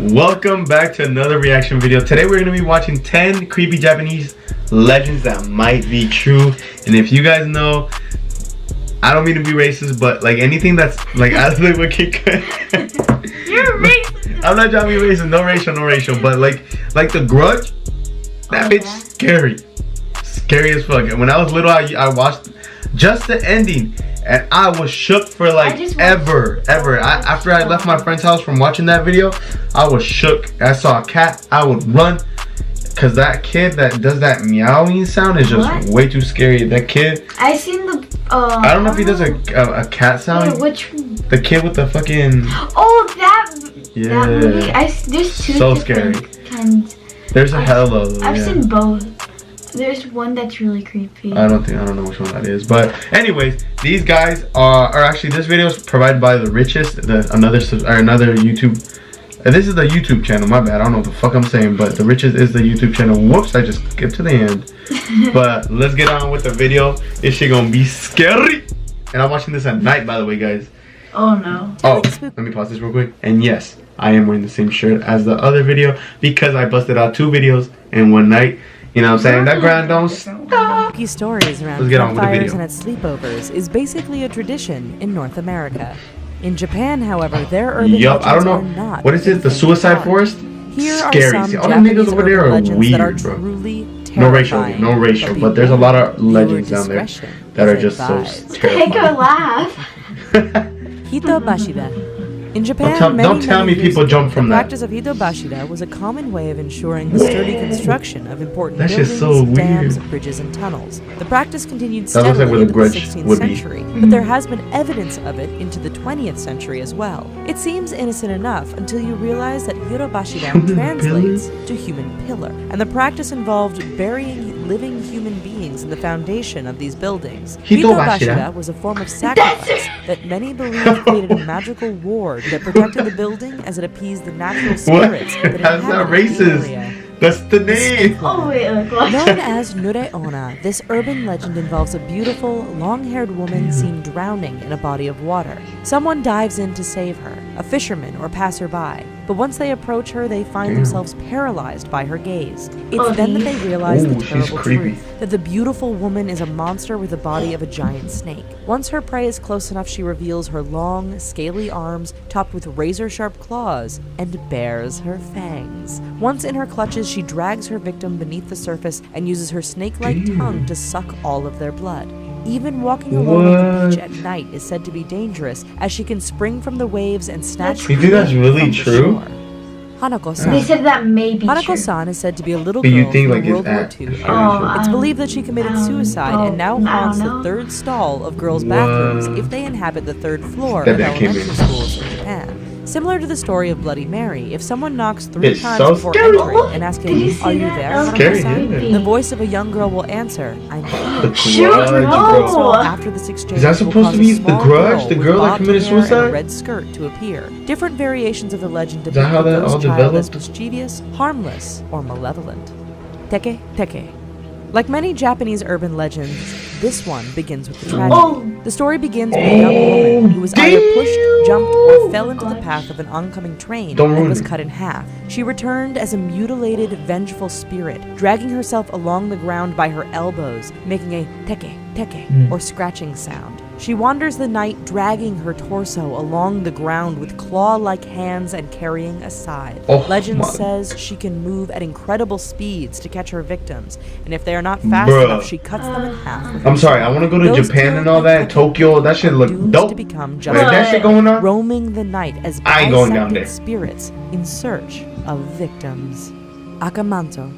Welcome back to another reaction video. Today we're going to be watching 10 creepy Japanese legends that might be true. And if you guys know, I don't mean to be racist, but like anything that's like out of the wicked. You're racist. I'm not trying to be racist, no racial, but like The Grudge, that bitch scary. Scary as fuck. And when I was little, I watched just the ending. And I was shook for like ever. After I left my friend's house from watching that video, I was shook. I saw a cat, I would run. Cause that kid that does that meowing sound is just way too scary. That kid. I seen the. I don't know if he does a cat sound. Wait, which? The kid with the fucking. Oh, that. Yeah. That movie. There's two so scary. kinds. There's a hell of. I've seen both. There's one that's really creepy. I don't know which one that is, but anyways, these guys are actually, this video is provided by the Richest, another YouTube. This is the YouTube channel. My bad. I don't know what the fuck I'm saying, but the Richest is the YouTube channel. Whoops! I just skipped to the end. But let's get on with the video. This shit gonna be scary, and I'm watching this at night, by the way, guys. Oh no. Oh, let me pause this real quick. And yes, I am wearing the same shirt as the other video because I busted out 2 videos in one night. You know what I'm saying? That grind don't stop. Spooky stories around campfires and at sleepovers is basically a tradition in North America. In Japan, however, their urban legends I don't know. are not. What is it? The suicide forest? Here Scary. are See, some all the niggas over there are legends weird, that are bro. truly No racial, but there's a lot of legends down there that are just so terrifying. Take a laugh. Hito Bashida. In Japan, don't tell me people jump from that. The practice of Hito Bashida was a common way of ensuring the sturdy construction of important buildings, so dams, weird. bridges, and tunnels. The practice continued steadily into the 16th century, but there has been evidence of it into the 20th century as well. It seems innocent enough until you realize that Hito Bashida translates to human pillar, and the practice involved burying living human beings in the foundation of these buildings. Hito Bashida was a form of sacrifice that many believe created a magical ward that protected the building as it appeased the natural spirits that That's not racist. That's the name. Oh wait, what? Known as Nureona, this urban legend involves a beautiful, long-haired woman seen drowning in a body of water. Someone dives in to save her, a fisherman or passerby. But once they approach her, they find themselves paralyzed by her gaze. It's then that they realize the terrible truth, that the beautiful woman is a monster with the body of a giant snake. Once her prey is close enough, she reveals her long, scaly arms topped with razor-sharp claws and bares her fangs. Once in her clutches, she drags her victim beneath the surface and uses her snake-like tongue to suck all of their blood. Even walking alone on the beach at night is said to be dangerous, as she can spring from the waves and snatch you think that's really true? Hanako-san. They said that may be Hanako-san is said to be a little girl from World War II. It's believed that she committed suicide and now haunts the 3rd stall of girls' bathrooms if they inhabit the 3rd floor of elementary schools in Japan. Similar to the story of Bloody Mary, if someone knocks 3 times before entering and asking, "Are you there, Hanako-san?" the voice of a young girl will answer, "I'm here." Shoot, no! After this exchange, is that supposed to be the Grudge? The girl that committed suicide? A red skirt to appear. Different variations of the legend depict how that all child as developed? mischievous, harmless, or malevolent. Teke Teke. Like many Japanese urban legends, this one begins with the tragedy. The story begins with a young woman who was either pushed, jumped, or fell into the path of an oncoming train and was cut in half. She returned as a mutilated, vengeful spirit, dragging herself along the ground by her elbows, making a teke teke or scratching sound. She wanders the night, dragging her torso along the ground with claw-like hands and carrying a scythe. Legend says she can move at incredible speeds to catch her victims, and if they are not fast enough, she cuts them in half. I'm sorry, I want to go to Japan and all that, Tokyo. That shit look dope. To become just that shit going on? Roaming the night as bisected spirits in search of victims. Akamanto.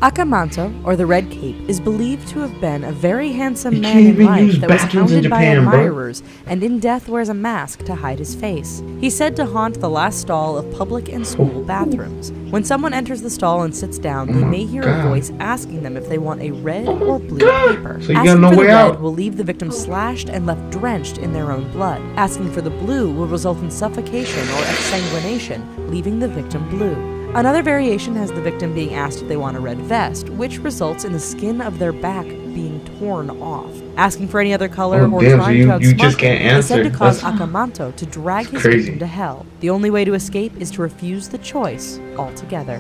Akamanto, or the Red Cape, is believed to have been a very handsome man in life that was hounded by admirers and in death wears a mask to hide his face. He's said to haunt the last stall of public and school bathrooms. When someone enters the stall and sits down, they may hear a voice asking them if they want a red or blue paper. So you asking got no for way the red out. will leave the victim slashed and left drenched in their own blood. Asking for the blue will result in suffocation or exsanguination, leaving the victim blue. Another variation has the victim being asked if they want a red vest, which results in the skin of their back being torn off. Asking for any other color or damn, trying to outsmart you just can't them is said to answer. cause That's Akamanto to drag his crazy. victim to hell. The only way to escape is to refuse the choice altogether.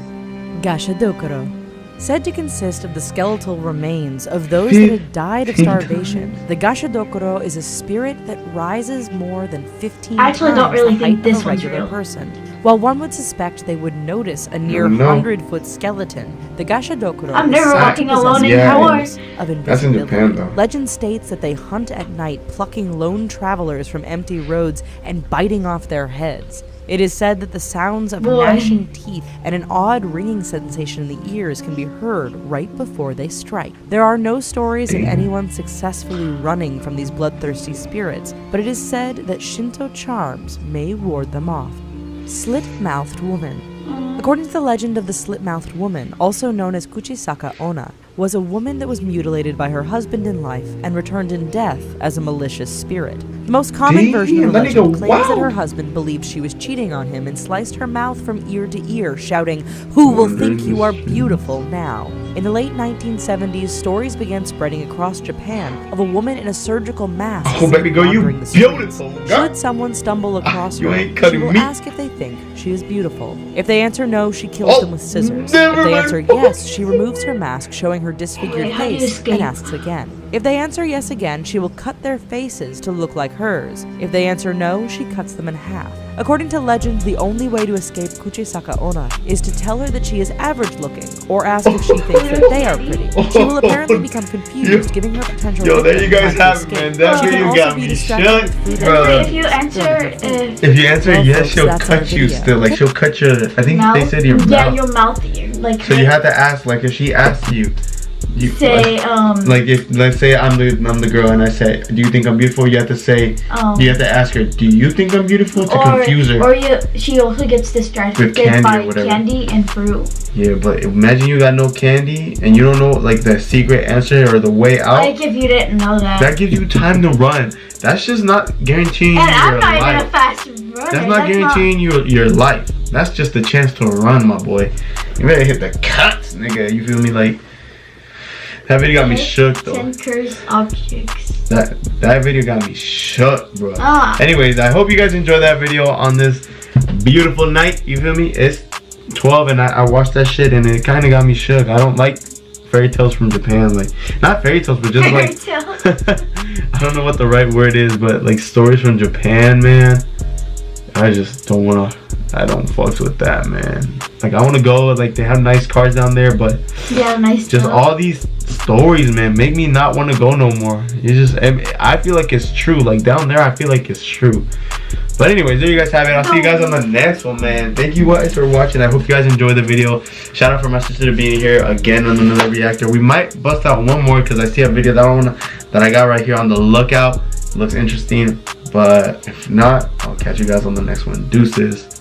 Gashadokuro. Said to consist of the skeletal remains of those that had died of starvation, the Gashadokuro is a spirit that rises more than 15 I actually times don't really the think height this of a one's regular real. person. While one would suspect they would notice a near No. 100-foot skeleton, the Gashadokuro I'm is never said to walking possess alone in Yeah. powers Howard. of That's in invisibility. Japan, though. Legend states that they hunt at night, plucking lone travelers from empty roads and biting off their heads. It is said that the sounds of Boy. gnashing teeth and an odd ringing sensation in the ears can be heard right before they strike. There are no stories of anyone successfully running from these bloodthirsty spirits, but it is said that Shinto charms may ward them off. Slit-mouthed woman. According to the legend of the slit-mouthed woman, also known as Kuchisaka Onna, was a woman that was mutilated by her husband in life and returned in death as a malicious spirit. The most common version of the that legend nigga claims that her wild. husband believed she was cheating on him and sliced her mouth from ear to ear, shouting, "Who will think you are beautiful now?" In the late 1970s, stories began spreading across Japan of a woman in a surgical mask Oh, baby girl, you wandering the streets. beautiful, girl. Should someone stumble across you her, ain't cutting she will me. ask if they think she is beautiful. If they answer no, she kills them with scissors. never If they mind. answer yes, she removes her mask, showing her disfigured Wait, how do you face, escape? and asks again. If they answer yes again, she will cut their faces to look like hers. If they answer no, she cuts them in half. According to legends, the only way to escape Kuchisaka Onna is to tell her that she is average looking, or ask if she thinks that they are pretty. She will apparently become confused, giving her potential Yo, there you victim guys time to have it, escape. man. That She can video also got be me distracted shook, with food bro. If you answer, If you answer Well, yes, folks, she'll that's our cut you video. still. Like, she'll cut your, I think mouth, they said your yeah, mouth. your mouth, like So you have to ask, like, if she asks you, say, like if, let's say I'm the girl and I say, do you think I'm beautiful? You have to say, you have to ask her, do you think I'm beautiful? To confuse her. Or she also gets distracted With candy by or whatever. candy and fruit. Yeah, but imagine you got no candy and you don't know like the secret answer or the way out. Like if you didn't know that. That gives you time to run. That's just not guaranteeing And you I'm your not even a life. fast runner. That's not guaranteeing you your life. That's just a chance to run, my boy. You better hit the cuts, nigga. You feel me? Like, that video got me shook though. 10 cursed objects. That video got me shook, bro. Ah. Anyways, I hope you guys enjoyed that video on this beautiful night. You feel me? It's 12 and I watched that shit and it kind of got me shook. I don't like fairy tales from Japan. Like, not fairy tales, but just like, I don't know what the right word is, but like stories from Japan, man. I just don't want to. I don't fucks with that, man. Like, I want to go, like, they have nice cars down there, but Yeah, nice. just stuff. all these stories, man, make me not want to go no more. It's just, I feel like it's true. Like, down there, I feel like it's true. But anyways, there you guys have it. I'll see you guys on the next one, man. Thank you guys for watching. I hope you guys enjoyed the video. Shout out for my sister being here again on another reactor. We might bust out one more because I see a video that I got right here on the lookout. Looks interesting. But if not, I'll catch you guys on the next one. Deuces.